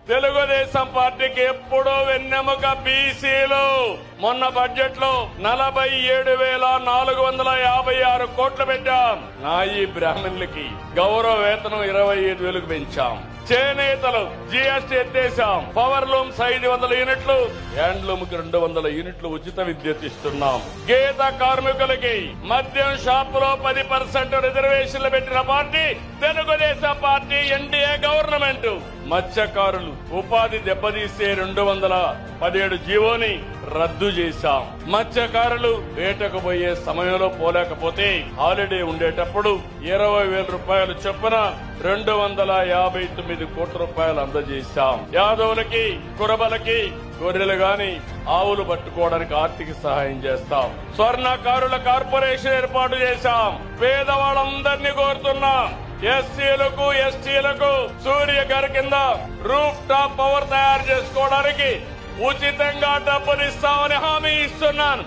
తెలుగుదేశం పార్టీకి ఎప్పుడూ వెన్నెముక బీసీలు. మొన్న బడ్జెట్ లో 47,456 కోట్లు పెట్టాం. నాయి బ్రాహ్మణులకి గౌరవ వేతనం 25,000కు పెంచాం. చేనేతలు జీఎస్టీ ఎత్తేసాం. పవర్ లూమ్స్ 500 యూనిట్లు, హ్యాండ్లూమ్ కి 200 యూనిట్లు ఉచిత విద్యుత్ ఇస్తున్నాం. గీత కార్మికులకి మద్యం షాపులో 10% రిజర్వేషన్లు పెట్టిన party Telugu Desam party, NDA government. మత్స్యకారులు ఉపాధి దెబ్బతీసే 217 జీవోని రద్దు చేశాం. మత్స్యకారులు వేటకు పోయే సమయంలో పోలేకపోతే హాలిడే ఉండేటప్పుడు 20,000 రూపాయలు చొప్పున 259 కోట్ల రూపాయలు అందజేశాం. యాదవులకి, కురబలకి గొర్రెలు గాని ఆవులు పట్టుకోవడానికి ఆర్థిక సహాయం చేస్తాం. స్వర్ణకారుల కార్పొరేషన్ ఏర్పాటు చేశాం. పేదవాళ్ళందరినీ కోరుతున్నాం, ఎస్సీలకు ఎస్టీలకు సూర్య గారి కింద రూఫ్ టాప్ పవర్ తయారు చేసుకోవడానికి ఉచితంగా డబ్బులు ఇస్తామని హామీ ఇస్తున్నాను.